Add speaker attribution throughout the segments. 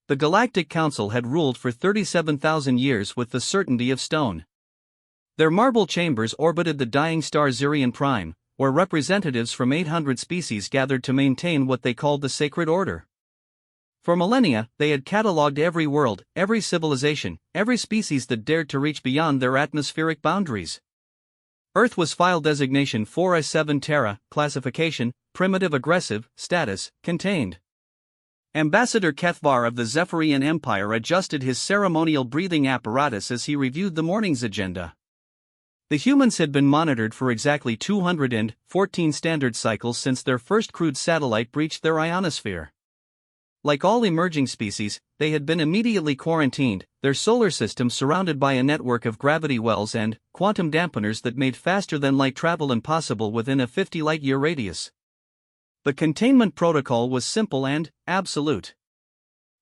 Speaker 1: The Galactic Council had ruled for 37,000 years with the certainty of stone. Their marble chambers orbited the dying star Zirion Prime, where representatives from 800 species gathered to maintain what they called the Sacred Order. For millennia, they had catalogued every world, every civilization, every species that dared to reach beyond their atmospheric boundaries. Earth was file designation 4S7 Terra, classification, primitive aggressive, status, contained. Ambassador Kethvar of the Zephyrian Empire adjusted his ceremonial breathing apparatus as he reviewed the morning's agenda. The humans had been monitored for exactly 214 standard cycles since their first crewed satellite breached their ionosphere. Like all emerging species, they had been immediately quarantined, their solar system surrounded by a network of gravity wells and quantum dampeners that made faster-than-light travel impossible within a 50 light-year radius. The containment protocol was simple and absolute.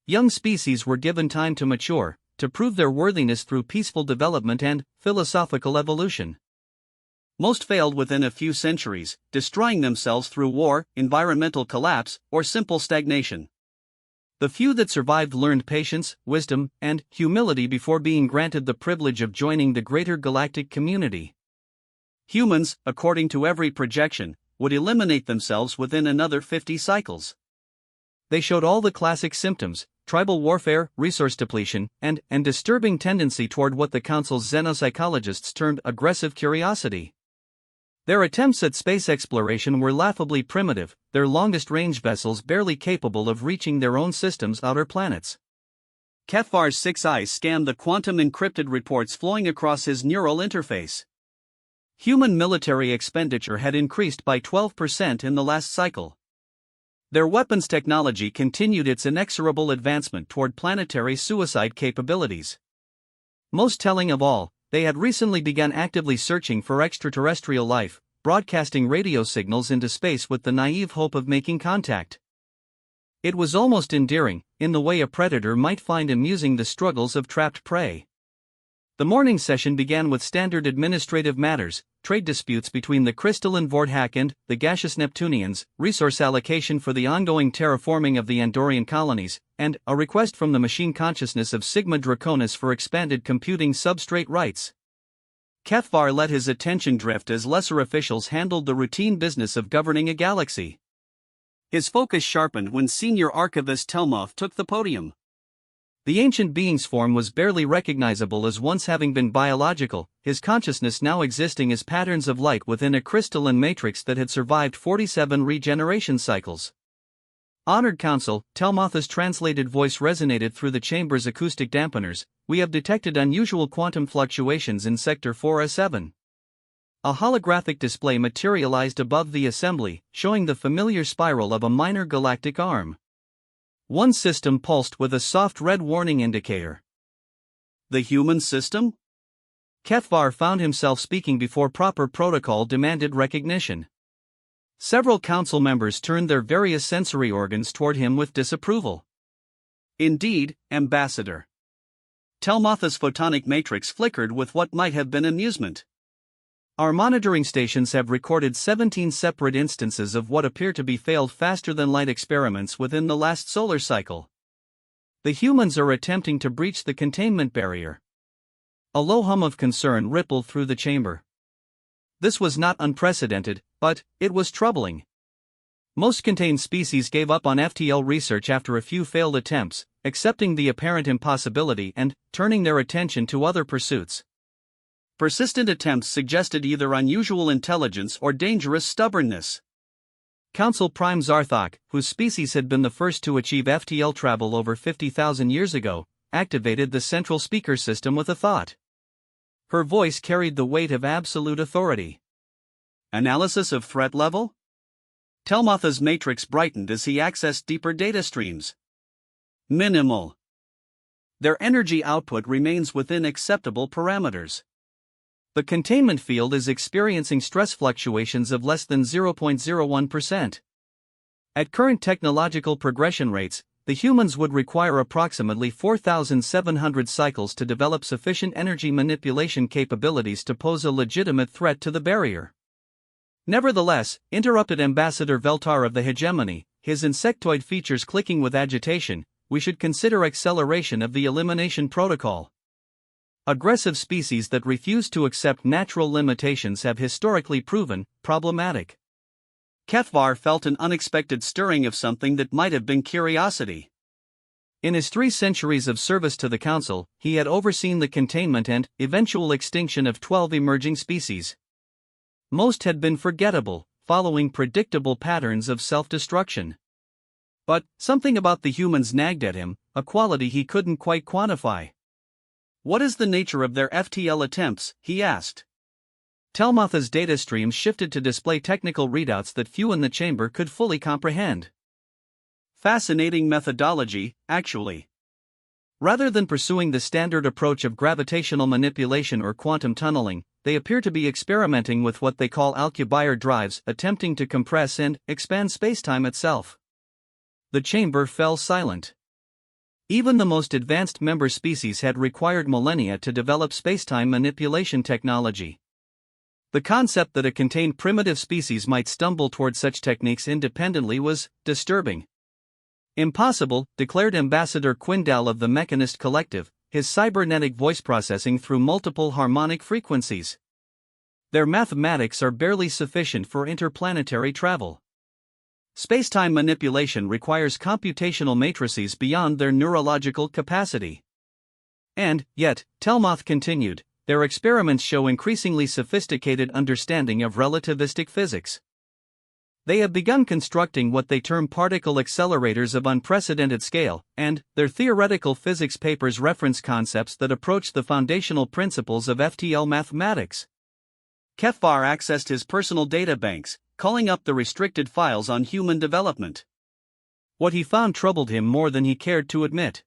Speaker 1: Young species were given time to mature, to prove their worthiness through peaceful development and philosophical evolution. Most failed within a few centuries, destroying themselves through war, environmental collapse, or simple stagnation. The few that survived learned patience, wisdom, and humility before being granted the privilege of joining the greater galactic community. Humans, according to every projection, would eliminate themselves within another 50 cycles. They showed all the classic symptoms: tribal warfare, resource depletion, and disturbing tendency toward what the Council's xenopsychologists termed aggressive curiosity. Their attempts at space exploration were laughably primitive, their longest-range vessels barely capable of reaching their own system's outer planets. Kethvar's 6 eyes scanned the quantum-encrypted reports flowing across his neural interface. Human military expenditure had increased by 12% in the last cycle. Their weapons technology continued its inexorable advancement toward planetary suicide capabilities. Most telling of all, they had recently begun actively searching for extraterrestrial life, broadcasting radio signals into space with the naive hope of making contact. It was almost endearing, in the way a predator might find amusing the struggles of trapped prey. The morning session began with standard administrative matters, trade disputes between the crystalline Vorthak and the gaseous Neptunians, resource allocation for the ongoing terraforming of the Andorian colonies, and a request from the machine consciousness of Sigma Draconis for expanded computing substrate rights. Kethvar let his attention drift as lesser officials handled the routine business of governing a galaxy. His focus sharpened when senior archivist Telmoth took the podium. The ancient being's form was barely recognizable as once having been biological, his consciousness now existing as patterns of light within a crystalline matrix that had survived 47 regeneration cycles. Honored Council, Telmoth's translated voice resonated through the chamber's acoustic dampeners. We have detected unusual quantum fluctuations in Sector 4S7. A holographic display materialized above the assembly, showing the familiar spiral of a minor galactic arm. One system pulsed with a soft red warning indicator. The human system? Kethvar found himself speaking before proper protocol demanded recognition. Several council members turned their various sensory organs toward him with disapproval. Indeed, Ambassador. Telmoth's photonic matrix flickered with what might have been amusement. Our monitoring stations have recorded 17 separate instances of what appear to be failed faster-than-light experiments within the last solar cycle. The humans are attempting to breach the containment barrier. A low hum of concern rippled through the chamber. This was not unprecedented, but it was troubling. Most contained species gave up on FTL research after a few failed attempts, accepting the apparent impossibility and turning their attention to other pursuits. Persistent attempts suggested either unusual intelligence or dangerous stubbornness. Council Prime Zarthok, whose species had been the first to achieve FTL travel over 50,000 years ago, activated the central speaker system with a thought. Her voice carried the weight of absolute authority. Analysis of threat level? Telmoth's matrix brightened as he accessed deeper data streams. Minimal. Their energy output remains within acceptable parameters. The containment field is experiencing stress fluctuations of less than 0.01%. At current technological progression rates, the humans would require approximately 4,700 cycles to develop sufficient energy manipulation capabilities to pose a legitimate threat to the barrier. Nevertheless, interrupted Ambassador Veltar of the Hegemony, his insectoid features clicking with agitation, we should consider acceleration of the elimination protocol. Aggressive species that refuse to accept natural limitations have historically proven problematic. Kefvar felt an unexpected stirring of something that might have been curiosity. In his 3 centuries of service to the Council, he had overseen the containment and eventual extinction of 12 emerging species. Most had been forgettable, following predictable patterns of self-destruction. But something about the humans nagged at him, a quality he couldn't quite quantify. "What is the nature of their FTL attempts?" he asked. Telmoth's data stream shifted to display technical readouts that few in the chamber could fully comprehend. Fascinating methodology, actually. Rather than pursuing the standard approach of gravitational manipulation or quantum tunneling, they appear to be experimenting with what they call Alcubierre drives, attempting to compress and expand spacetime itself. The chamber fell silent. Even the most advanced member species had required millennia to develop spacetime manipulation technology. The concept that a contained primitive species might stumble toward such techniques independently was disturbing. "Impossible," declared Ambassador Quindal of the Mechanist Collective, his cybernetic voice processing through multiple harmonic frequencies. "Their mathematics are barely sufficient for interplanetary travel. Spacetime manipulation requires computational matrices beyond their neurological capacity." And, yet, Telmoth continued, "their experiments show increasingly sophisticated understanding of relativistic physics. They have begun constructing what they term particle accelerators of unprecedented scale, and their theoretical physics papers reference concepts that approach the foundational principles of FTL mathematics." Kefvar accessed his personal data banks, calling up the restricted files on human development. What he found troubled him more than he cared to admit.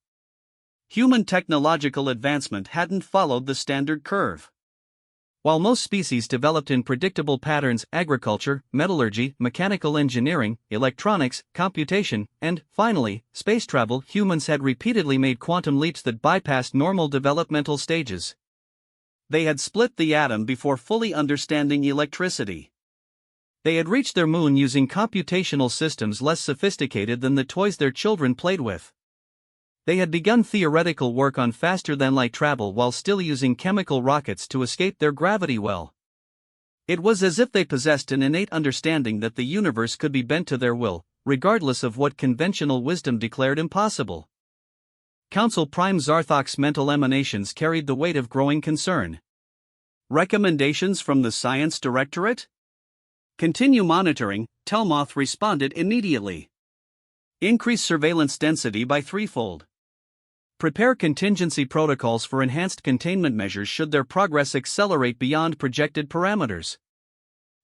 Speaker 1: Human technological advancement hadn't followed the standard curve. While most species developed in predictable patterns, agriculture, metallurgy, mechanical engineering, electronics, computation, and, finally, space travel, humans had repeatedly made quantum leaps that bypassed normal developmental stages. They had split the atom before fully understanding electricity. They had reached their moon using computational systems less sophisticated than the toys their children played with. They had begun theoretical work on faster-than-light travel while still using chemical rockets to escape their gravity well. It was as if they possessed an innate understanding that the universe could be bent to their will, regardless of what conventional wisdom declared impossible. Council Prime Zarthok's mental emanations carried the weight of growing concern. "Recommendations from the Science Directorate?" "Continue monitoring," Telmoth responded immediately. "Increase surveillance density by 3-fold. Prepare contingency protocols for enhanced containment measures should their progress accelerate beyond projected parameters."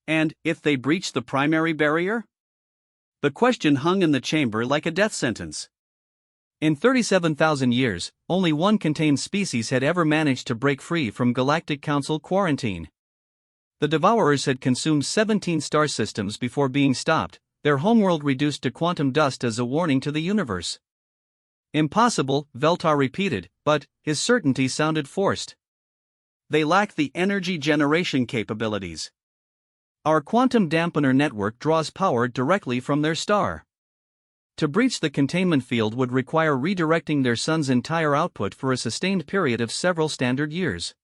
Speaker 1: And, if they breach the primary barrier? The question hung in the chamber like a death sentence. In 37,000 years, only one contained species had ever managed to break free from Galactic Council quarantine. The Devourers had consumed 17 star systems before being stopped, their homeworld reduced to quantum dust as a warning to the universe. "Impossible," Veltar repeated, but his certainty sounded forced. "They lack the energy generation capabilities. Our quantum dampener network draws power directly from their star. To breach the containment field would require redirecting their sun's entire output for a sustained period of several standard years."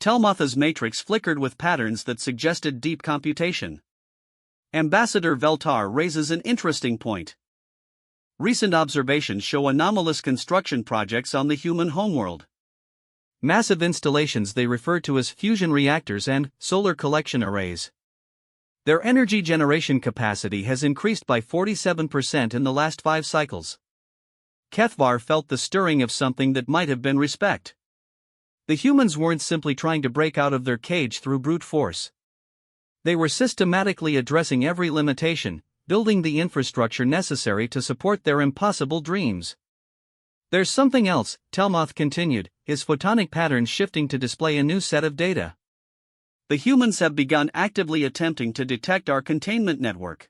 Speaker 1: Telmoth's matrix flickered with patterns that suggested deep computation. Ambassador Veltar raises an interesting point. Recent observations show anomalous construction projects on the human homeworld. Massive installations they refer to as fusion reactors and solar collection arrays. Their energy generation capacity has increased by 47% in the last 5 cycles. Kefvar felt the stirring of something that might have been respect. The humans weren't simply trying to break out of their cage through brute force. They were systematically addressing every limitation, building the infrastructure necessary to support their impossible dreams. "There's something else," Telmoth continued, his photonic patterns shifting to display a new set of data. "The humans have begun actively attempting to detect our containment network.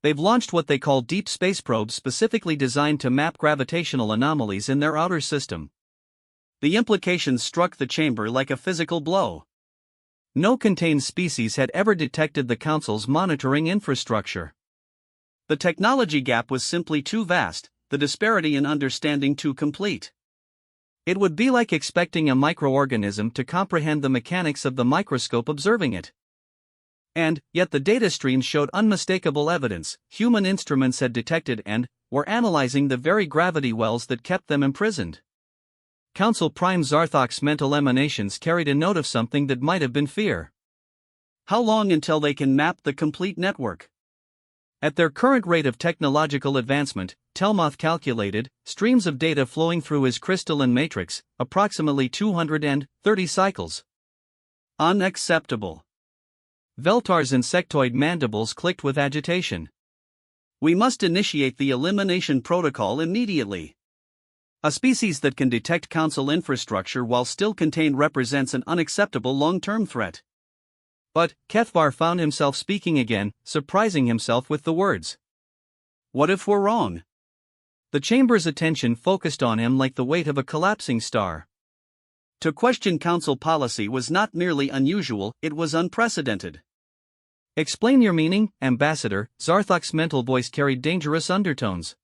Speaker 1: They've launched what they call deep space probes specifically designed to map gravitational anomalies in their outer system." The implications struck the chamber like a physical blow. No contained species had ever detected the Council's monitoring infrastructure. The technology gap was simply too vast, the disparity in understanding too complete. It would be like expecting a microorganism to comprehend the mechanics of the microscope observing it. And, yet the data stream showed unmistakable evidence. Human instruments had detected and were analyzing the very gravity wells that kept them imprisoned. Council Prime Zarthok's mental emanations carried a note of something that might have been fear. How long until they can map the complete network? At their current rate of technological advancement, Telmoth calculated, streams of data flowing through his crystalline matrix, approximately 230 cycles. Unacceptable. Veltar's insectoid mandibles clicked with agitation. We must initiate the elimination protocol immediately. A species that can detect Council infrastructure while still contained represents an unacceptable long-term threat. But Kethvar found himself speaking again, surprising himself with the words. What if we're wrong? The chamber's attention focused on him like the weight of a collapsing star. To question Council policy was not merely unusual, it was unprecedented. Explain your meaning, Ambassador. Zarthok's mental voice carried dangerous undertones.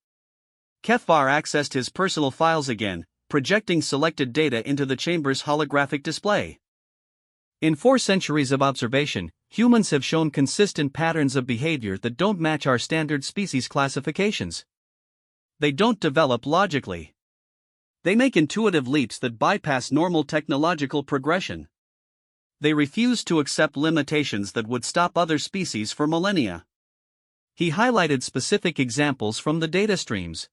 Speaker 1: Kethvar accessed his personal files again, projecting selected data into the chamber's holographic display. In 4 centuries of observation, humans have shown consistent patterns of behavior that don't match our standard species classifications. They don't develop logically. They make intuitive leaps that bypass normal technological progression. They refuse to accept limitations that would stop other species for millennia. He highlighted specific examples from the data streams.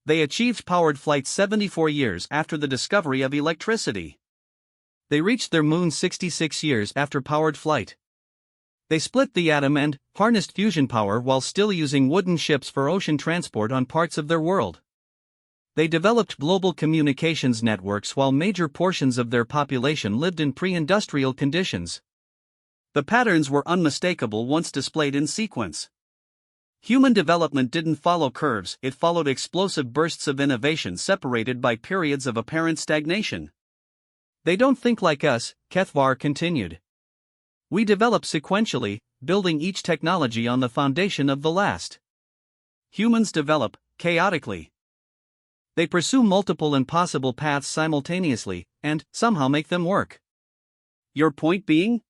Speaker 1: They achieved powered flight 74 years after the discovery of electricity. They reached their moon 66 years after powered flight. They split the atom and harnessed fusion power while still using wooden ships for ocean transport on parts of their world. They developed global communications networks while major portions of their population lived in pre-industrial conditions. The patterns were unmistakable once displayed in sequence. Human development didn't follow curves, it followed explosive bursts of innovation separated by periods of apparent stagnation. They don't think like us, Kethvar continued. We develop sequentially, building each technology on the foundation of the last. Humans develop chaotically. They pursue multiple impossible paths simultaneously, and somehow make them work. Your point being?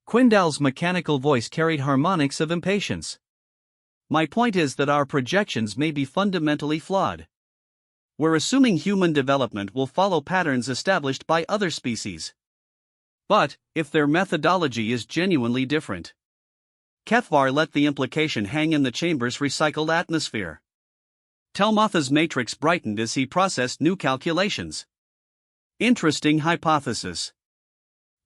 Speaker 1: Quindal's mechanical voice carried harmonics of impatience. My point is that our projections may be fundamentally flawed. We're assuming human development will follow patterns established by other species. But, if their methodology is genuinely different? Kethvar let the implication hang in the chamber's recycled atmosphere. Telmoth's matrix brightened as he processed new calculations. Interesting hypothesis.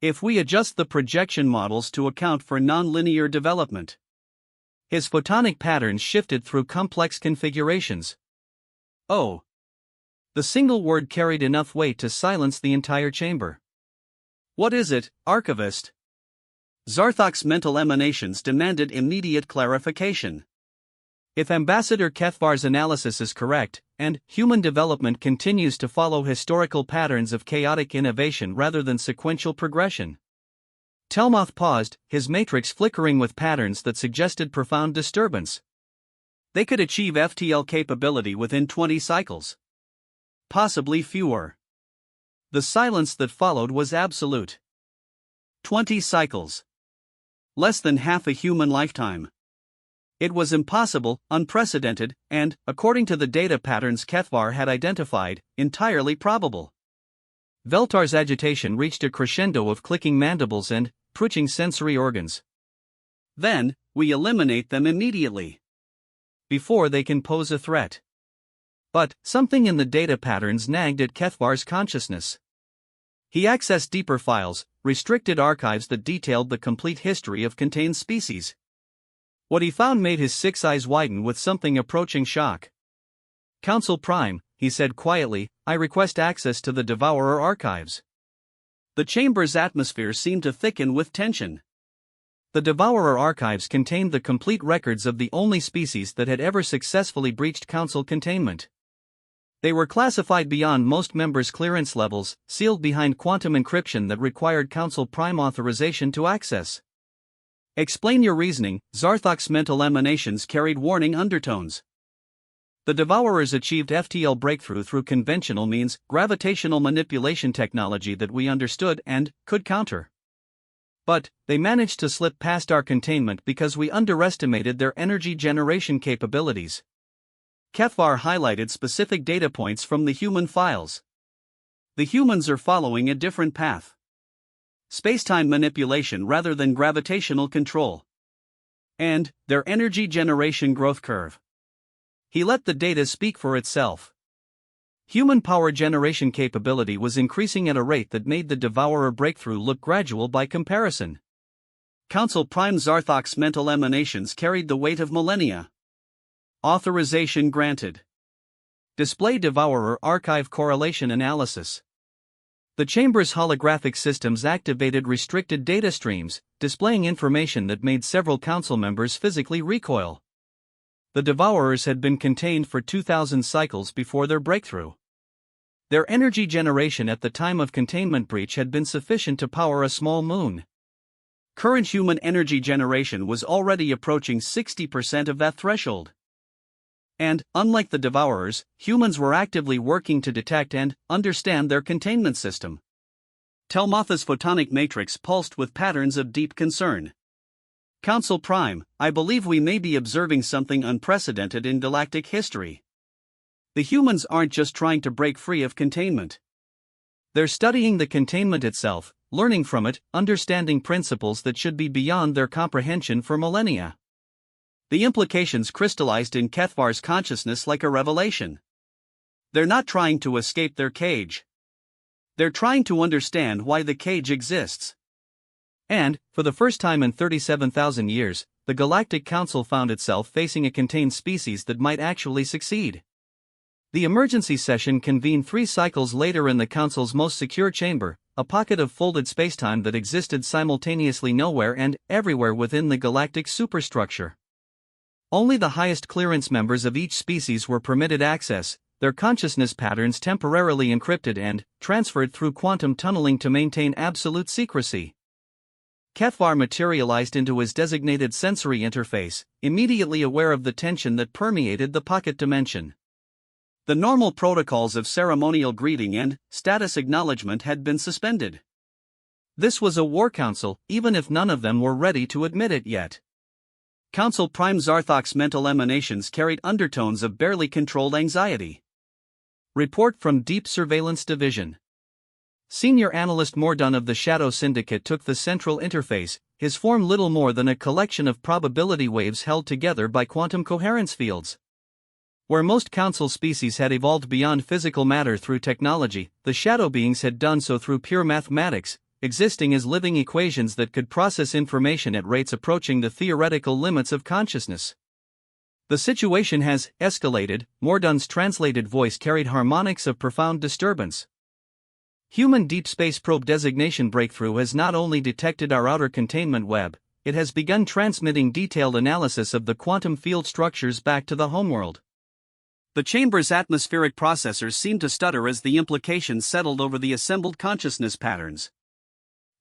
Speaker 1: If we adjust the projection models to account for nonlinear development, his photonic patterns shifted through complex configurations. Oh. The single word carried enough weight to silence the entire chamber. What is it, Archivist? Zarthok's mental emanations demanded immediate clarification. If Ambassador Kethvar's analysis is correct, and human development continues to follow historical patterns of chaotic innovation rather than sequential progression. Telmoth paused, his matrix flickering with patterns that suggested profound disturbance. They could achieve FTL capability within 20 cycles. Possibly fewer. The silence that followed was absolute. 20 cycles. Less than half a human lifetime. It was impossible, unprecedented, and, according to the data patterns Kethvar had identified, entirely probable. Veltar's agitation reached a crescendo of clicking mandibles and twitching sensory organs. Then, we eliminate them immediately. Before they can pose a threat. But, something in the data patterns nagged at Kethvar's consciousness. He accessed deeper files, restricted archives that detailed the complete history of contained species. What he found made his 6 eyes widen with something approaching shock. Council Prime, he said quietly, I request access to the Devourer archives. The chamber's atmosphere seemed to thicken with tension. The Devourer archives contained the complete records of the only species that had ever successfully breached Council containment. They were classified beyond most members' clearance levels, sealed behind quantum encryption that required Council Prime authorization to access. Explain your reasoning. Zarthok's mental emanations carried warning undertones. The Devourers achieved FTL breakthrough through conventional means, gravitational manipulation technology that we understood and could counter. But they managed to slip past our containment because we underestimated their energy generation capabilities. HFY highlighted specific data points from the human files. The humans are following a different path. Spacetime manipulation rather than gravitational control. And their energy generation growth curve. He let the data speak for itself. Human power generation capability was increasing at a rate that made the Devourer breakthrough look gradual by comparison. Council Prime Zarthok's mental emanations carried the weight of millennia. Authorization granted. Display Devourer archive correlation analysis. The chamber's holographic systems activated restricted data streams, displaying information that made several council members physically recoil. The Devourers had been contained for 2,000 cycles before their breakthrough. Their energy generation at the time of containment breach had been sufficient to power a small moon. Current human energy generation was already approaching 60% of that threshold. And, unlike the Devourers, humans were actively working to detect and understand their containment system. Telmatha's photonic matrix pulsed with patterns of deep concern. Council Prime, I believe we may be observing something unprecedented in galactic history. The humans aren't just trying to break free of containment. They're studying the containment itself, learning from it, understanding principles that should be beyond their comprehension for millennia. The implications crystallized in HFY's consciousness like a revelation. They're not trying to escape their cage. They're trying to understand why the cage exists. And, for the first time in 37,000 years, the Galactic Council found itself facing a contained species that might actually succeed. The emergency session convened 3 cycles later in the Council's most secure chamber, a pocket of folded spacetime that existed simultaneously nowhere and everywhere within the galactic superstructure. Only the highest clearance members of each species were permitted access, their consciousness patterns temporarily encrypted and transferred through quantum tunneling to maintain absolute secrecy. HFY materialized into his designated sensory interface, immediately aware of the tension that permeated the pocket dimension. The normal protocols of ceremonial greeting and status acknowledgement had been suspended. This was a war council, even if none of them were ready to admit it yet. Council Prime Zarthok's mental emanations carried undertones of barely controlled anxiety. Report from Deep Surveillance Division. Senior Analyst Mordun of the Shadow Syndicate took the central interface, his form little more than a collection of probability waves held together by quantum coherence fields. Where most council species had evolved beyond physical matter through technology, the shadow beings had done so through pure mathematics, existing as living equations that could process information at rates approaching the theoretical limits of consciousness. The situation has escalated. Mordun's translated voice carried harmonics of profound disturbance. Human Deep Space Probe designation breakthrough has not only detected our outer containment web, it has begun transmitting detailed analysis of the quantum field structures back to the homeworld. The chamber's atmospheric processors seemed to stutter as the implications settled over the assembled consciousness patterns.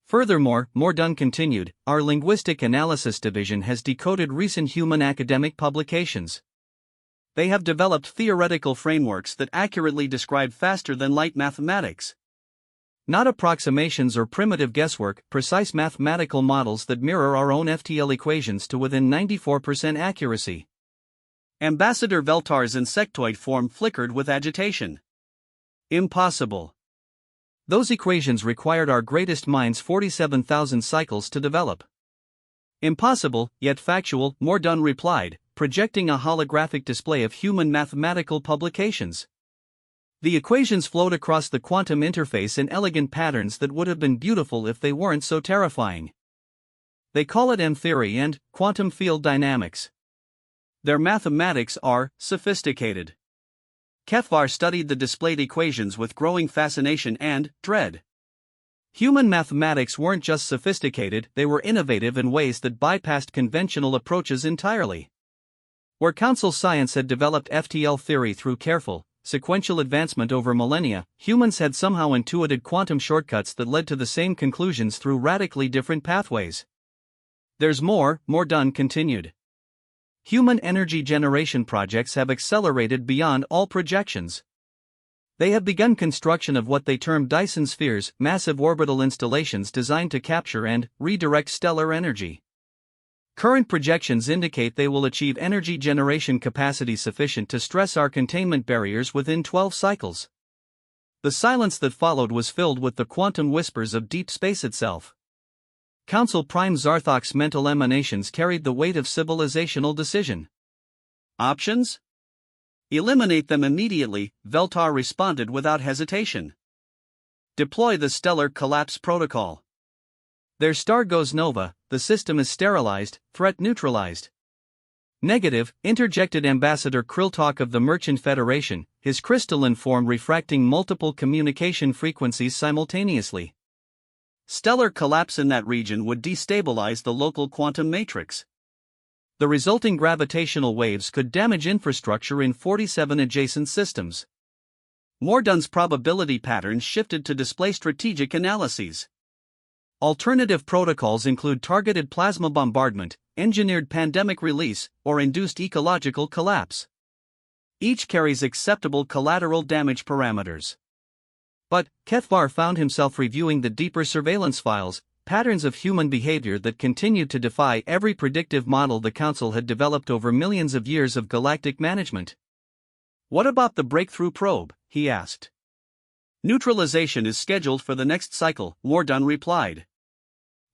Speaker 1: Furthermore, Mordun continued, our linguistic analysis division has decoded recent human academic publications. They have developed theoretical frameworks that accurately describe faster-than-light mathematics. Not approximations or primitive guesswork, precise mathematical models that mirror our own FTL equations to within 94% accuracy. Ambassador Veltar's insectoid form flickered with agitation. Impossible. Those equations required our greatest minds 47,000 cycles to develop. Impossible, yet factual, Mordun replied, projecting a holographic display of human mathematical publications. The equations flowed across the quantum interface in elegant patterns that would have been beautiful if they weren't so terrifying. They call it M-theory and quantum field dynamics. Their mathematics are sophisticated. HFY studied the displayed equations with growing fascination and dread. Human mathematics weren't just sophisticated, they were innovative in ways that bypassed conventional approaches entirely. Where council science had developed FTL theory through careful, sequential advancement over millennia, humans had somehow intuited quantum shortcuts that led to the same conclusions through radically different pathways. There's more, Mordun continued. human energy generation projects have accelerated beyond all projections. They have begun construction of what they term Dyson spheres, massive orbital installations designed to capture and redirect stellar energy. Current projections indicate they will achieve energy generation capacity sufficient to stress our containment barriers within 12 cycles. The silence that followed was filled with the quantum whispers of deep space itself. Council Prime Zarthok's mental emanations carried the weight of civilizational decision. Options? Eliminate them immediately, Veltar responded without hesitation. Deploy the Stellar Collapse Protocol. Their star goes nova, the system is sterilized, threat neutralized. Negative, interjected Ambassador Kriltok of the Merchant Federation, his crystalline form refracting multiple communication frequencies simultaneously. Stellar collapse in that region would destabilize the local quantum matrix. The resulting gravitational waves could damage infrastructure in 47 adjacent systems. Mordun's probability patterns shifted to display strategic analyses. Alternative protocols include targeted plasma bombardment, engineered pandemic release, or induced ecological collapse. Each carries acceptable collateral damage parameters. But Kethvar found himself reviewing the deeper surveillance files, patterns of human behavior that continued to defy every predictive model the Council had developed over millions of years of galactic management. What about the breakthrough probe? He asked. Neutralization is scheduled for the next cycle, Mordun replied.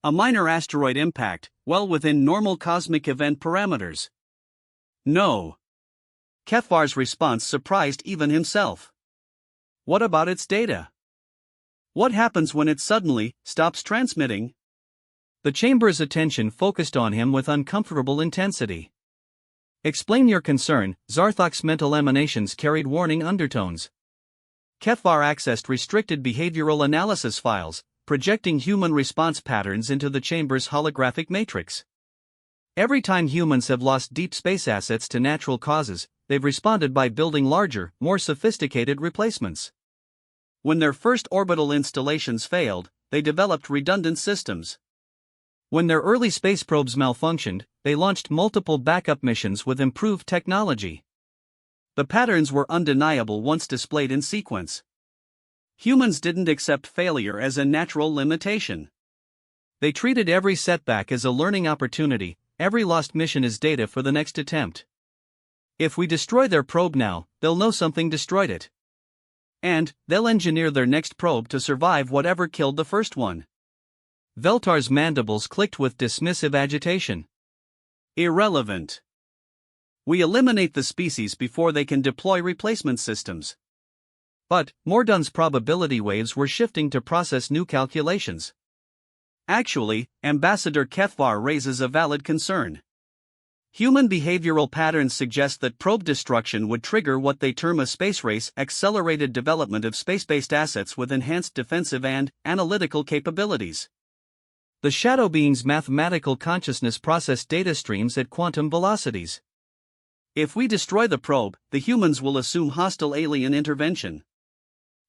Speaker 1: A minor asteroid impact, well within normal cosmic event parameters. No. Kethvar's response surprised even himself. What about its data? What happens when it suddenly stops transmitting? The chamber's attention focused on him with uncomfortable intensity. Explain your concern, Zarthok's mental emanations carried warning undertones. Kethvar accessed restricted behavioral analysis files, projecting human response patterns into the chamber's holographic matrix. Every time humans have lost deep space assets to natural causes, they've responded by building larger, more sophisticated replacements. When their first orbital installations failed, they developed redundant systems. When their early space probes malfunctioned, they launched multiple backup missions with improved technology. The patterns were undeniable once displayed in sequence. Humans didn't accept failure as a natural limitation. They treated every setback as a learning opportunity, every lost mission as data for the next attempt. If we destroy their probe now, they'll know something destroyed it. And they'll engineer their next probe to survive whatever killed the first one. Veltar's mandibles clicked with dismissive agitation. Irrelevant. We eliminate the species before they can deploy replacement systems. But Mordun's probability waves were shifting to process new calculations. Actually, Ambassador Kethvar raises a valid concern. Human behavioral patterns suggest that probe destruction would trigger what they term a space race, accelerated development of space-based assets with enhanced defensive and analytical capabilities. The shadow being's mathematical consciousness processed data streams at quantum velocities. If we destroy the probe, the humans will assume hostile alien intervention.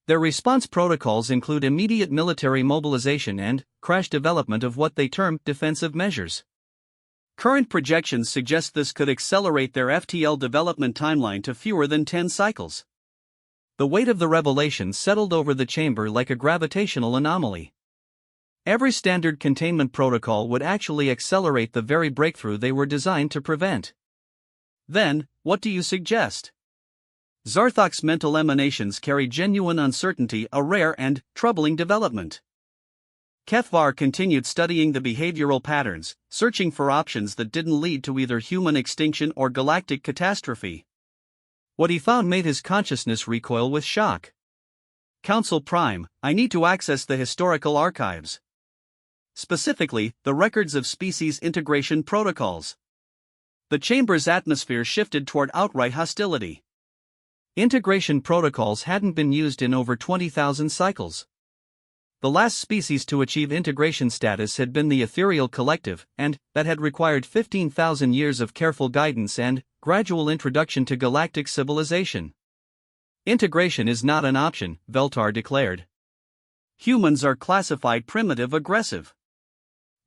Speaker 1: Their response protocols include immediate military mobilization and crash development of what they term defensive measures. Current projections suggest this could accelerate their FTL development timeline to fewer than 10 cycles. The weight of the revelation settled over the chamber like a gravitational anomaly. Every standard containment protocol would actually accelerate the very breakthrough they were designed to prevent. Then, what do you suggest? Zarthok's mental emanations carry genuine uncertainty, a rare and troubling development. Kethvar continued studying the behavioral patterns, searching for options that didn't lead to either human extinction or galactic catastrophe. What he found made his consciousness recoil with shock. Council Prime, I need to access the historical archives. Specifically, the records of species integration protocols. The chamber's atmosphere shifted toward outright hostility. Integration protocols hadn't been used in over 20,000 cycles. The last species to achieve integration status had been the Ethereal Collective, and that had required 15,000 years of careful guidance and gradual introduction to galactic civilization. Integration is not an option, Veltar declared. Humans are classified primitive aggressive.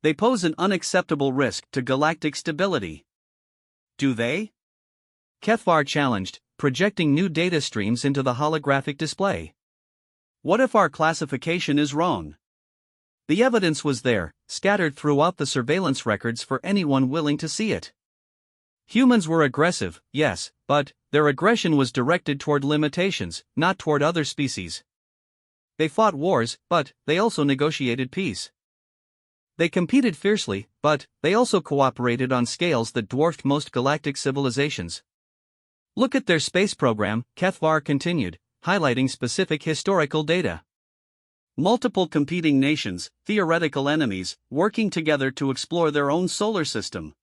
Speaker 1: They pose an unacceptable risk to galactic stability. Do they? Kethvar challenged, projecting new data streams into the holographic display. What if our classification is wrong? The evidence was there, scattered throughout the surveillance records for anyone willing to see it. Humans were aggressive, yes, but their aggression was directed toward limitations, not toward other species. They fought wars, but they also negotiated peace. They competed fiercely, but they also cooperated on scales that dwarfed most galactic civilizations. Look at their space program, Kethvar continued, highlighting specific historical data. Multiple competing nations, theoretical enemies, working together to explore their own solar system.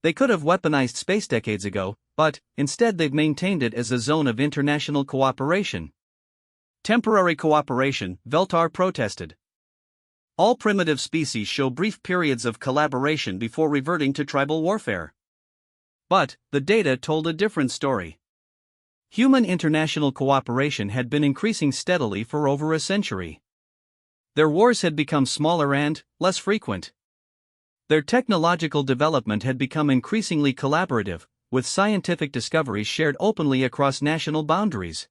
Speaker 1: They could have weaponized space decades ago, but instead they've maintained it as a zone of international cooperation. Temporary cooperation, Veltar protested. All primitive species show brief periods of collaboration before reverting to tribal warfare. But the data told a different story. Human international cooperation had been increasing steadily for over a century. Their wars had become smaller and less frequent. Their technological development had become increasingly collaborative, with scientific discoveries shared openly across national boundaries.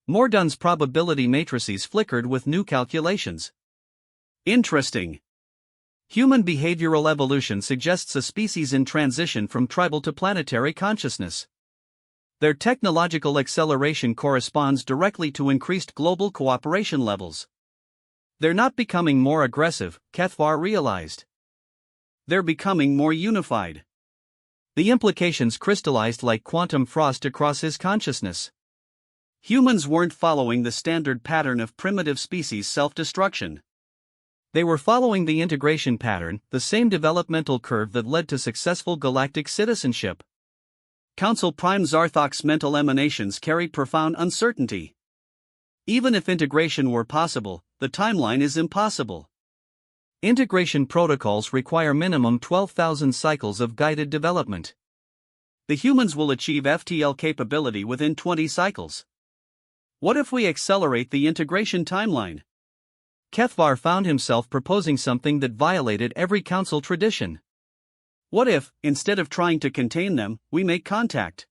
Speaker 1: Mordan's probability matrices flickered with new calculations. Interesting. Human behavioral evolution suggests a species in transition from tribal to planetary consciousness. Their technological acceleration corresponds directly to increased global cooperation levels. They're not becoming more aggressive, Kethvar realized. They're becoming more unified. The implications crystallized like quantum frost across his consciousness. Humans weren't following the standard pattern of primitive species self-destruction. They were following the integration pattern, the same developmental curve that led to successful galactic citizenship. Council Prime Zarthok's mental emanations carry profound uncertainty. Even if integration were possible, the timeline is impossible. Integration protocols require minimum 12,000 cycles of guided development. The humans will achieve FTL capability within 20 cycles. What if we accelerate the integration timeline? Kethvar found himself proposing something that violated every council tradition. What if, instead of trying to contain them, we make contact?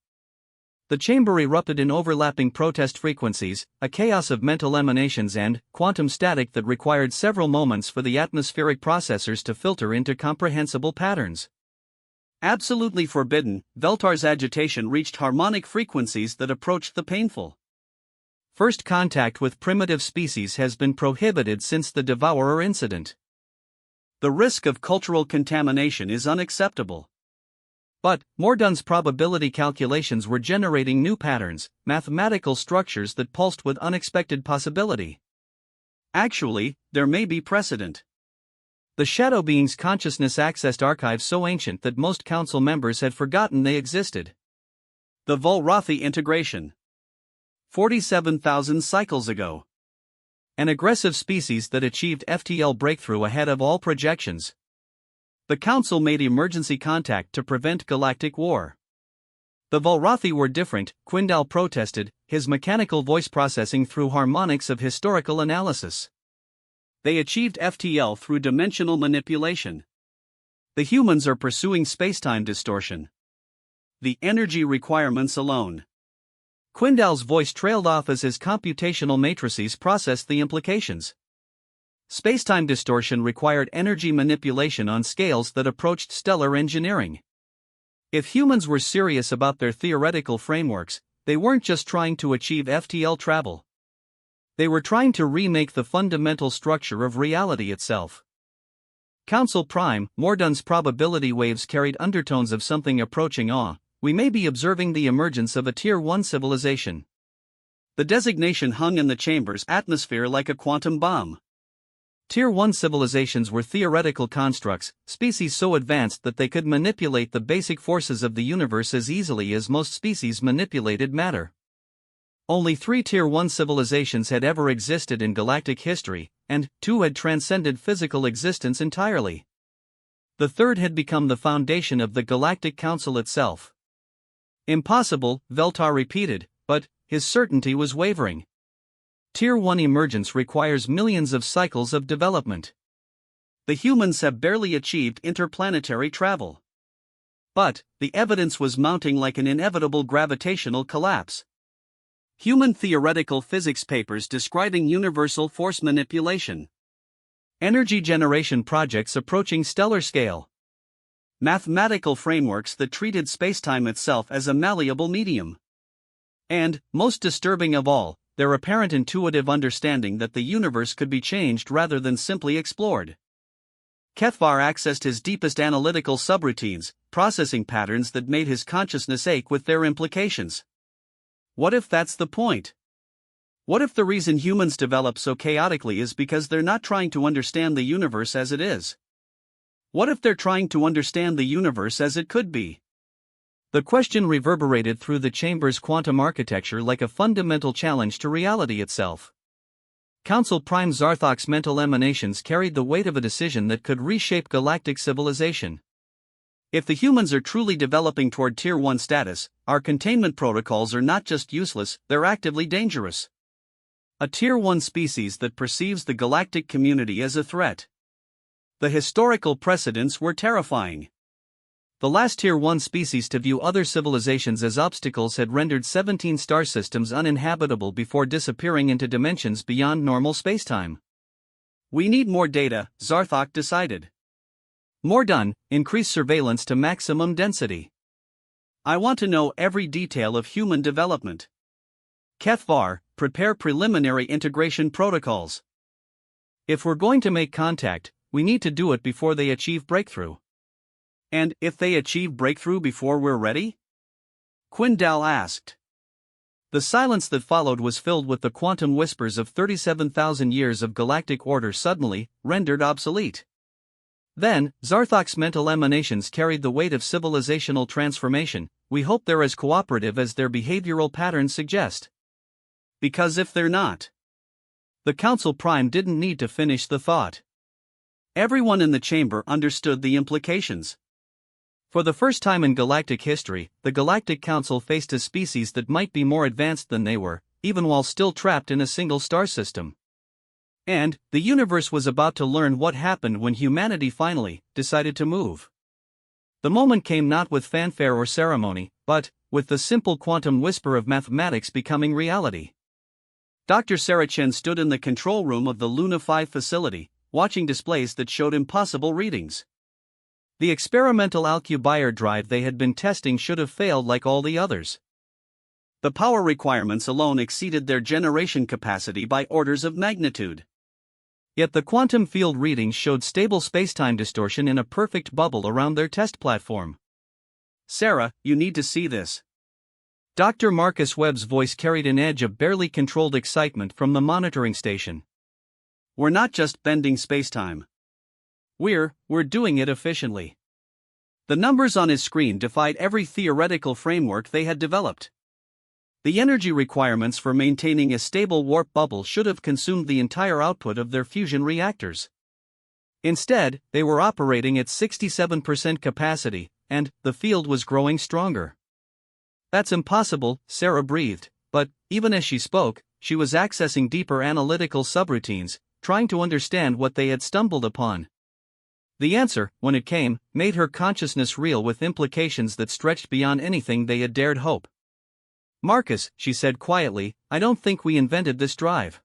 Speaker 1: The chamber erupted in overlapping protest frequencies, a chaos of mental emanations and quantum static that required several moments for the atmospheric processors to filter into comprehensible patterns. Absolutely forbidden, Veltar's agitation reached harmonic frequencies that approached the painful. First contact with primitive species has been prohibited since the Devourer incident. The risk of cultural contamination is unacceptable. But Mordan's probability calculations were generating new patterns, mathematical structures that pulsed with unexpected possibility. Actually, there may be precedent. The Shadow Being's consciousness accessed archives so ancient that most council members had forgotten they existed. The Volrathi integration. 47,000 cycles ago. An aggressive species that achieved FTL breakthrough ahead of all projections. The Council made emergency contact to prevent galactic war. The Volrathi were different, Quindal protested, his mechanical voice processing through harmonics of historical analysis. They achieved FTL through dimensional manipulation. The humans are pursuing spacetime distortion. The energy requirements alone. Quindal's voice trailed off as his computational matrices processed the implications. Spacetime distortion required energy manipulation on scales that approached stellar engineering. If humans were serious about their theoretical frameworks, they weren't just trying to achieve FTL travel. They were trying to remake the fundamental structure of reality itself. Council Prime, Mordan's probability waves carried undertones of something approaching awe. We may be observing the emergence of a Tier 1 civilization. The designation hung in the chamber's atmosphere like a quantum bomb. Tier 1 civilizations were theoretical constructs, species so advanced that they could manipulate the basic forces of the universe as easily as most species manipulated matter. Only 3 Tier 1 civilizations had ever existed in galactic history, and 2 had transcended physical existence entirely. The third had become the foundation of the Galactic Council itself. Impossible, Veltar repeated, but his certainty was wavering. Tier 1 emergence requires millions of cycles of development. The humans have barely achieved interplanetary travel. But the evidence was mounting like an inevitable gravitational collapse. Human theoretical physics papers describing universal force manipulation. Energy generation projects approaching stellar scale. Mathematical frameworks that treated spacetime itself as a malleable medium. And, most disturbing of all, their apparent intuitive understanding that the universe could be changed rather than simply explored. HFY accessed his deepest analytical subroutines, processing patterns that made his consciousness ache with their implications. What if that's the point? What if the reason humans develop so chaotically is because they're not trying to understand the universe as it is? What if they're trying to understand the universe as it could be? The question reverberated through the chamber's quantum architecture like a fundamental challenge to reality itself. Council Prime Zarthok's mental emanations carried the weight of a decision that could reshape galactic civilization. If the humans are truly developing toward Tier 1 status, our containment protocols are not just useless, they're actively dangerous. A Tier 1 species that perceives the galactic community as a threat. The historical precedents were terrifying. The last Tier 1 species to view other civilizations as obstacles had rendered 17 star systems uninhabitable before disappearing into dimensions beyond normal spacetime. We need more data, Zarthok decided. More done, increase surveillance to maximum density. I want to know every detail of human development. HFY, prepare preliminary integration protocols. If we're going to make contact, we need to do it before they achieve breakthrough. And if they achieve breakthrough before we're ready? Quindal asked. The silence that followed was filled with the quantum whispers of 37,000 years of galactic order suddenly rendered obsolete. Then, Zarthok's mental emanations carried the weight of civilizational transformation. We hope they're as cooperative as their behavioral patterns suggest. Because if they're not, the Council Prime didn't need to finish the thought. Everyone in the chamber understood the implications. For the first time in galactic history, the Galactic Council faced a species that might be more advanced than they were, even while still trapped in a single star system. And the universe was about to learn what happened when humanity finally decided to move. The moment came not with fanfare or ceremony, but with the simple quantum whisper of mathematics becoming reality. Dr. Saracen stood in the control room of the Luna 5 facility, watching displays that showed impossible readings. The experimental Alcubierre drive they had been testing should have failed like all the others. The power requirements alone exceeded their generation capacity by orders of magnitude. Yet the quantum field readings showed stable spacetime distortion in a perfect bubble around their test platform. Sarah, you need to see this. Dr. Marcus Webb's voice carried an edge of barely controlled excitement from the monitoring station. We're not just bending spacetime. We're doing it efficiently. The numbers on his screen defied every theoretical framework they had developed. The energy requirements for maintaining a stable warp bubble should have consumed the entire output of their fusion reactors. Instead, they were operating at 67% capacity, and the field was growing stronger. That's impossible, Sarah breathed, but even as she spoke, she was accessing deeper analytical subroutines, trying to understand what they had stumbled upon. The answer, when it came, made her consciousness reel with implications that stretched beyond anything they had dared hope. Marcus, she said quietly, I don't think we invented this drive.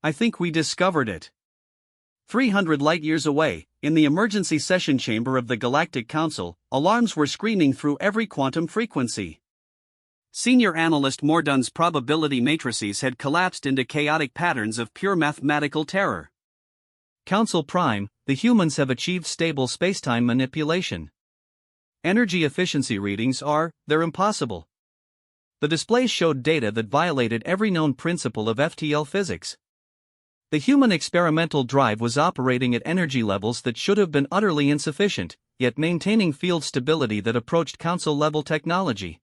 Speaker 1: I think we discovered it. 300 light-years away, in the emergency session chamber of the Galactic Council, alarms were screaming through every quantum frequency. Senior analyst Mordun's probability matrices had collapsed into chaotic patterns of pure mathematical terror. Council Prime, the humans have achieved stable spacetime manipulation. Energy efficiency readings they're impossible. The displays showed data that violated every known principle of FTL physics. The human experimental drive was operating at energy levels that should have been utterly insufficient, yet maintaining field stability that approached council-level technology.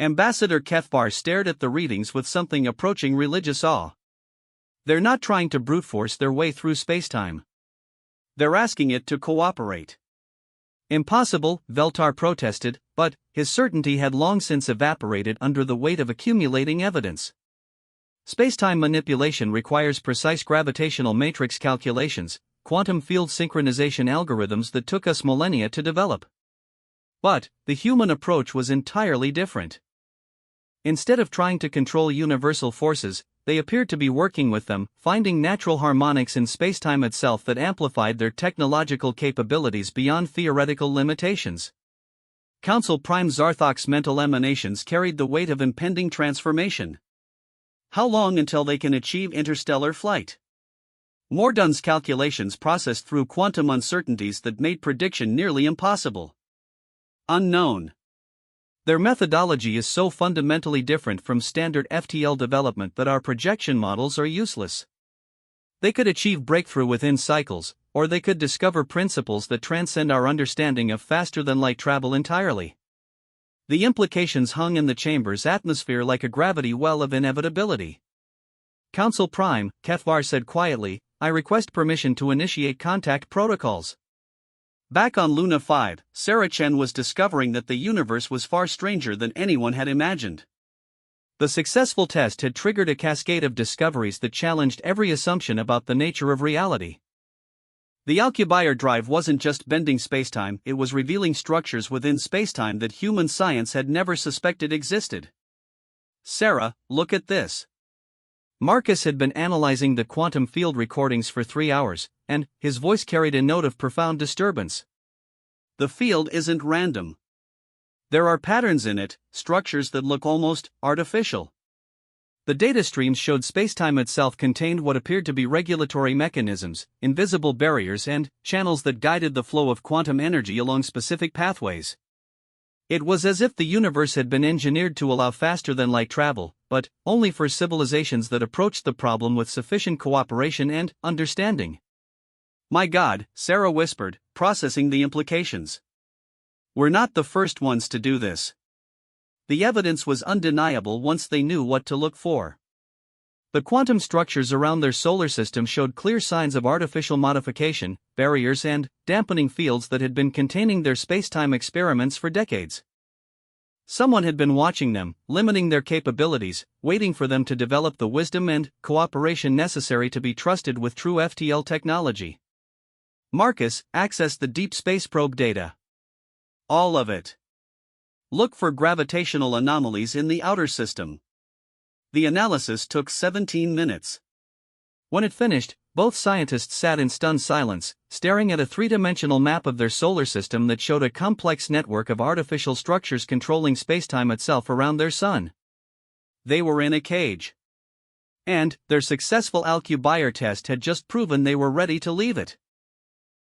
Speaker 1: Ambassador Kefbar stared at the readings with something approaching religious awe. They're not trying to brute force their way through spacetime. They're asking it to cooperate. Impossible, Veltar protested, but his certainty had long since evaporated under the weight of accumulating evidence. Spacetime manipulation requires precise gravitational matrix calculations, quantum field synchronization algorithms that took us millennia to develop. But the human approach was entirely different. Instead of trying to control universal forces, they appeared to be working with them, finding natural harmonics in spacetime itself that amplified their technological capabilities beyond theoretical limitations. Council Prime Zarthok's mental emanations carried the weight of impending transformation. How long until they can achieve interstellar flight? Mordan's calculations processed through quantum uncertainties that made prediction nearly impossible. Unknown. Their methodology is so fundamentally different from standard FTL development that our projection models are useless. They could achieve breakthrough within cycles, or they could discover principles that transcend our understanding of faster-than-light travel entirely. The implications hung in the chamber's atmosphere like a gravity well of inevitability. Council Prime, Kethvar said quietly, I request permission to initiate contact protocols. Back on Luna 5, Sarah Chen was discovering that the universe was far stranger than anyone had imagined. The successful test had triggered a cascade of discoveries that challenged every assumption about the nature of reality. The Alcubierre drive wasn't just bending spacetime, it was revealing structures within spacetime that human science had never suspected existed. Sarah, look at this. Marcus had been analyzing the quantum field recordings for 3 hours, and his voice carried a note of profound disturbance. The field isn't random. There are patterns in it, structures that look almost artificial. The data streams showed spacetime itself contained what appeared to be regulatory mechanisms, invisible barriers, and channels that guided the flow of quantum energy along specific pathways. It was as if the universe had been engineered to allow faster-than-light travel, but only for civilizations that approached the problem with sufficient cooperation and understanding. My God, Sarah whispered, processing the implications. We're not the first ones to do this. The evidence was undeniable once they knew what to look for. The quantum structures around their solar system showed clear signs of artificial modification, barriers, and dampening fields that had been containing their spacetime experiments for decades. Someone had been watching them, limiting their capabilities, waiting for them to develop the wisdom and cooperation necessary to be trusted with true FTL technology. Marcus accessed the deep space probe data. All of it. Look for gravitational anomalies in the outer system. The analysis took 17 minutes. When it finished, both scientists sat in stunned silence, staring at a three-dimensional map of their solar system that showed a complex network of artificial structures controlling spacetime itself around their sun. They were in a cage. And their successful Alcubierre test had just proven they were ready to leave it.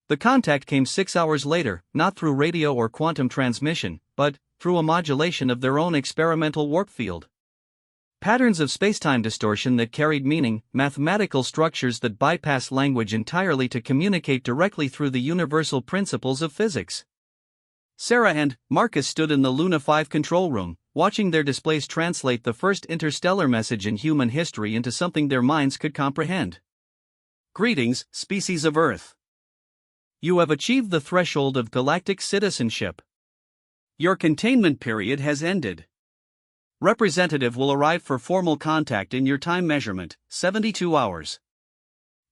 Speaker 1: The contact came 6 hours later, not through radio or quantum transmission, but through a modulation of their own experimental warp field. Patterns of spacetime distortion that carried meaning, mathematical structures that bypass language entirely to communicate directly through the universal principles of physics. Sarah and Marcus stood in the Luna 5 control room, watching their displays translate the first interstellar message in human history into something their minds could comprehend. Greetings, species of Earth. You have achieved the threshold of galactic citizenship. Your containment period has ended. Representative will arrive for formal contact in your time measurement, 72 hours.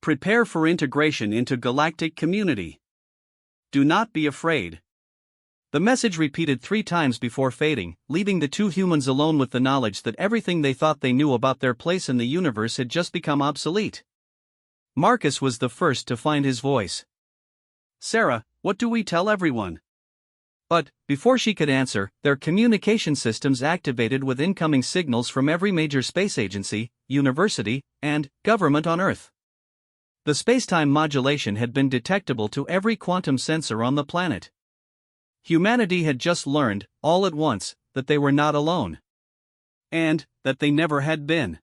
Speaker 1: Prepare for integration into galactic community. Do not be afraid. The message repeated 3 times before fading, leaving the two humans alone with the knowledge that everything they thought they knew about their place in the universe had just become obsolete. Marcus was the first to find his voice. Sarah, what do we tell everyone? But, before she could answer, their communication systems activated with incoming signals from every major space agency, university, and government on Earth. The spacetime modulation had been detectable to every quantum sensor on the planet. Humanity had just learned, all at once, that they were not alone. And that they never had been.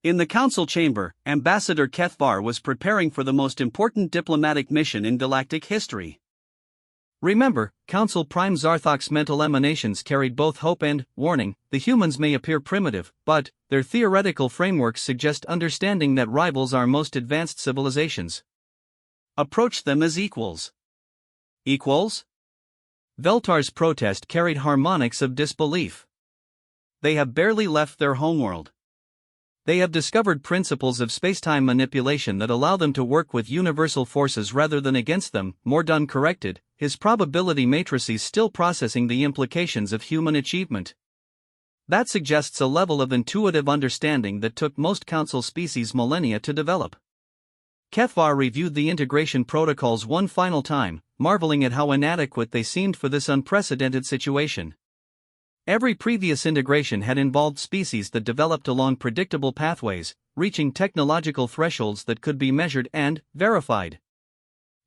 Speaker 1: In the council chamber, Ambassador Kethvar was preparing for the most important diplomatic mission in galactic history. Remember, Council Prime Zarthok's mental emanations carried both hope and warning. The humans may appear primitive, but their theoretical frameworks suggest understanding that rivals our most advanced civilizations. Approach them as equals. Equals? Veltar's protest carried harmonics of disbelief. They have barely left their homeworld. They have discovered principles of spacetime manipulation that allow them to work with universal forces rather than against them. Mordan corrected, his probability matrices still processing the implications of human achievement. That suggests a level of intuitive understanding that took most council species millennia to develop. HFY reviewed the integration protocols one final time, marveling at how inadequate they seemed for this unprecedented situation. Every previous integration had involved species that developed along predictable pathways, reaching technological thresholds that could be measured and verified.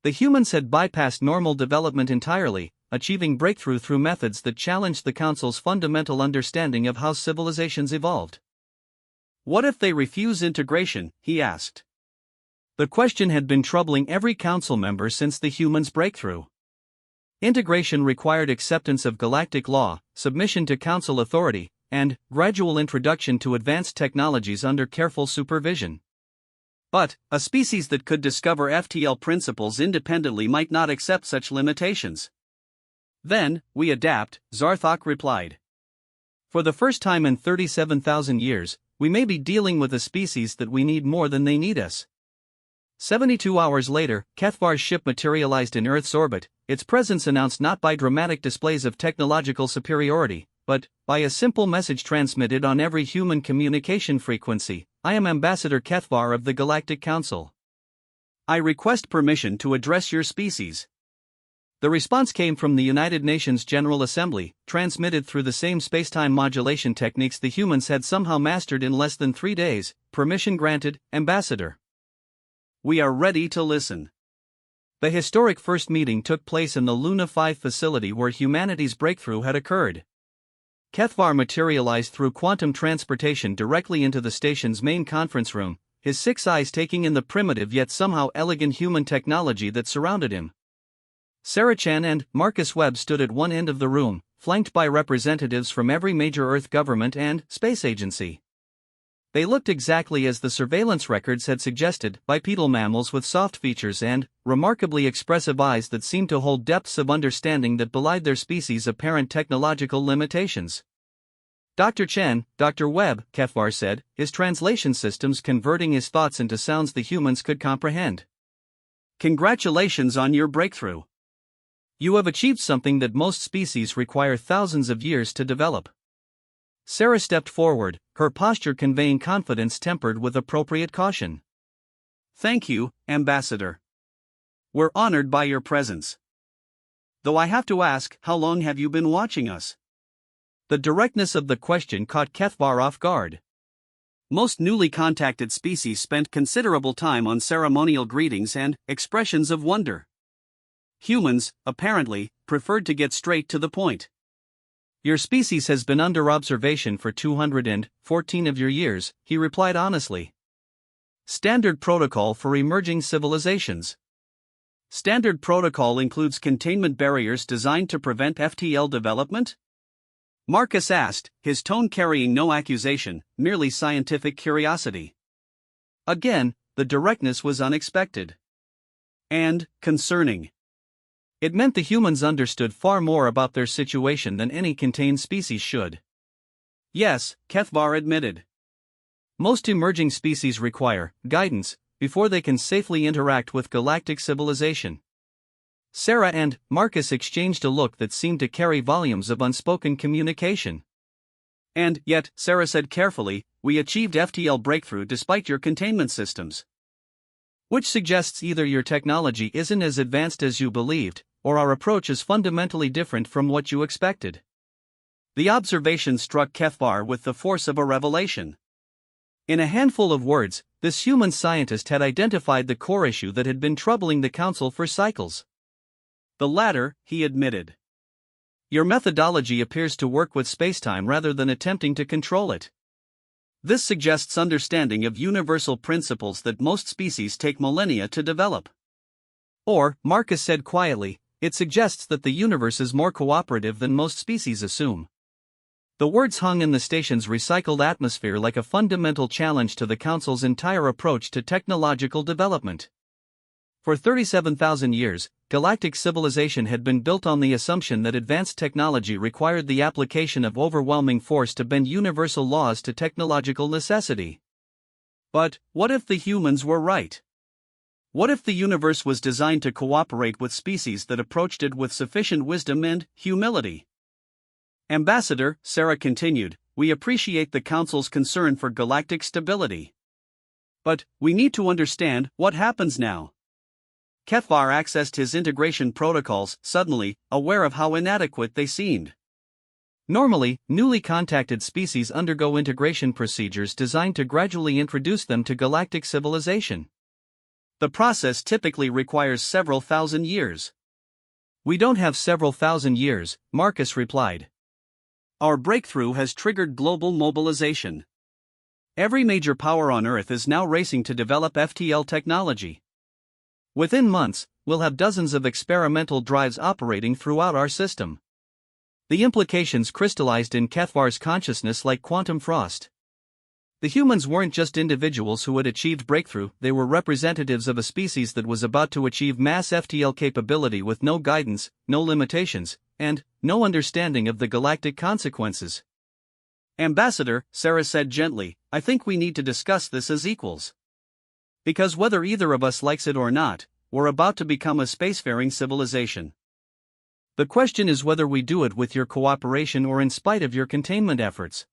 Speaker 1: The humans had bypassed normal development entirely, achieving breakthrough through methods that challenged the Council's fundamental understanding of how civilizations evolved. What if they refuse integration? He asked. The question had been troubling every council member since the humans' breakthrough. Integration required acceptance of galactic law, submission to council authority, and gradual introduction to advanced technologies under careful supervision. But a species that could discover FTL principles independently might not accept such limitations. Then, we adapt, Zarthok replied. For the first time in 37,000 years, we may be dealing with a species that we need more than they need us. 72 hours later, HFY's ship materialized in Earth's orbit, its presence announced not by dramatic displays of technological superiority, but by a simple message transmitted on every human communication frequency: I am Ambassador HFY of the Galactic Council. I request permission to address your species. The response came from the United Nations General Assembly, transmitted through the same spacetime modulation techniques the humans had somehow mastered in less than 3 days. Permission granted, Ambassador. We are ready to listen. The historic first meeting took place in the Luna 5 facility where humanity's breakthrough had occurred. HFY materialized through quantum transportation directly into the station's main conference room, his 6 eyes taking in the primitive yet somehow elegant human technology that surrounded him. Sarah Chen and Marcus Webb stood at one end of the room, flanked by representatives from every major Earth government and space agency. They looked exactly as the surveillance records had suggested: bipedal mammals with soft features and remarkably expressive eyes that seemed to hold depths of understanding that belied their species' apparent technological limitations. Dr. Chen, Dr. Webb, HFY said, his translation systems converting his thoughts into sounds the humans could comprehend. Congratulations on your breakthrough. You have achieved something that most species require thousands of years to develop. Sarah stepped forward, her posture conveying confidence tempered with appropriate caution. Thank you, Ambassador. We're honored by your presence. Though I have to ask, how long have you been watching us? The directness of the question caught HFY off guard. Most newly contacted species spent considerable time on ceremonial greetings and expressions of wonder. Humans, apparently, preferred to get straight to the point. Your species has been under observation for 214 of your years, he replied honestly. Standard protocol for emerging civilizations. Standard protocol includes containment barriers designed to prevent FTL development? Marcus asked, his tone carrying no accusation, merely scientific curiosity. Again, the directness was unexpected. And concerning. It meant the humans understood far more about their situation than any contained species should. Yes, HFY admitted. Most emerging species require guidance before they can safely interact with galactic civilization. Sarah and Marcus exchanged a look that seemed to carry volumes of unspoken communication. And yet, Sarah said carefully, we achieved FTL breakthrough despite your containment systems. Which suggests either your technology isn't as advanced as you believed, or our approach is fundamentally different from what you expected. The observation struck HFY with the force of a revelation. In a handful of words, this human scientist had identified the core issue that had been troubling the Council for cycles. The latter, he admitted. Your methodology appears to work with spacetime rather than attempting to control it. This suggests understanding of universal principles that most species take millennia to develop. Or, Marcus said quietly, it suggests that the universe is more cooperative than most species assume. The words hung in the station's recycled atmosphere like a fundamental challenge to the Council's entire approach to technological development. For 37,000 years, galactic civilization had been built on the assumption that advanced technology required the application of overwhelming force to bend universal laws to technological necessity. But what if the humans were right? What if the universe was designed to cooperate with species that approached it with sufficient wisdom and humility? Ambassador, Sarah continued, we appreciate the Council's concern for galactic stability. But, we need to understand what happens now. Kethvar accessed his integration protocols, suddenly, aware of how inadequate they seemed. Normally, newly contacted species undergo integration procedures designed to gradually introduce them to galactic civilization. The process typically requires several thousand years. We don't have several thousand years, Marcus replied. Our breakthrough has triggered global mobilization. Every major power on Earth is now racing to develop FTL technology. Within months, we'll have dozens of experimental drives operating throughout our system. The implications crystallized in Kethvar's consciousness like quantum frost. The humans weren't just individuals who had achieved breakthrough, they were representatives of a species that was about to achieve mass FTL capability with no guidance, no limitations, and no understanding of the galactic consequences. Ambassador, Sarah said gently, I think we need to discuss this as equals. Because whether either of us likes it or not, we're about to become a spacefaring civilization. The question is whether we do it with your cooperation or in spite of your containment efforts.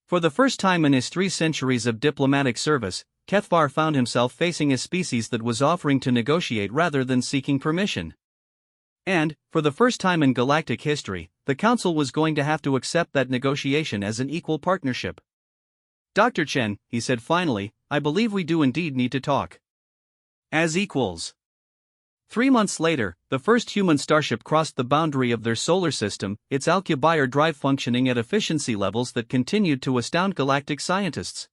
Speaker 1: For the first time in his 3 centuries of diplomatic service, Kethvar found himself facing a species that was offering to negotiate rather than seeking permission. And, for the first time in galactic history, the Council was going to have to accept that negotiation as an equal partnership. Dr. Chen, he said finally, I believe we do indeed need to talk. As equals. 3 months later, the first human starship crossed the boundary of their solar system, its Alcubierre drive functioning at efficiency levels that continued to astound galactic scientists.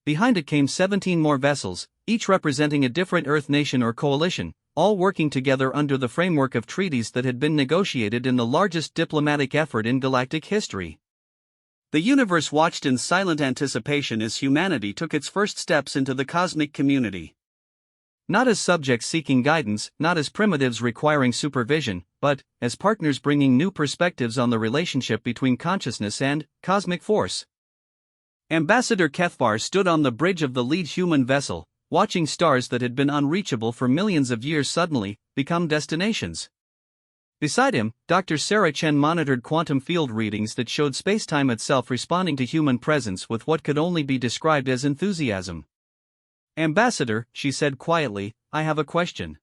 Speaker 1: Behind it came 17 more vessels, each representing a different Earth nation or coalition, all working together under the framework of treaties that had been negotiated in the largest diplomatic effort in galactic history. The universe watched in silent anticipation as humanity took its first steps into the cosmic community. Not as subjects seeking guidance, not as primitives requiring supervision, but as partners bringing new perspectives on the relationship between consciousness and cosmic force. Ambassador Kethvar stood on the bridge of the lead human vessel, watching stars that had been unreachable for millions of years suddenly become destinations. Beside him, Dr. Sarah Chen monitored quantum field readings that showed spacetime itself responding to human presence with what could only be described as enthusiasm. Ambassador, she said quietly, I have a question.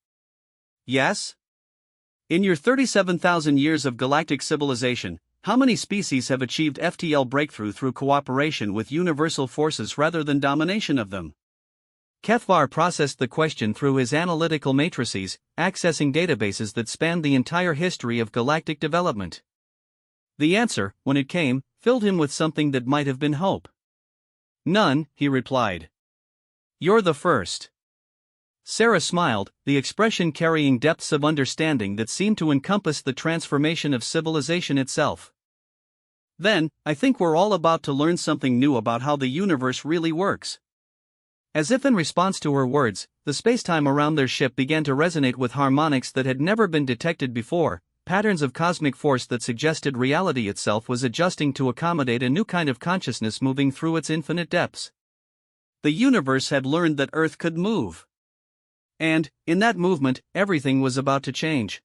Speaker 1: Yes? In your 37,000 years of galactic civilization, how many species have achieved FTL breakthrough through cooperation with universal forces rather than domination of them? Kethvar processed the question through his analytical matrices, accessing databases that spanned the entire history of galactic development. The answer, when it came, filled him with something that might have been hope. None, he replied. You're the first. Sarah smiled, the expression carrying depths of understanding that seemed to encompass the transformation of civilization itself. Then, I think we're all about to learn something new about how the universe really works. As if in response to her words, the spacetime around their ship began to resonate with harmonics that had never been detected before, patterns of cosmic force that suggested reality itself was adjusting to accommodate a new kind of consciousness moving through its infinite depths. The universe had learned that Earth could move. And, in that movement, everything was about to change.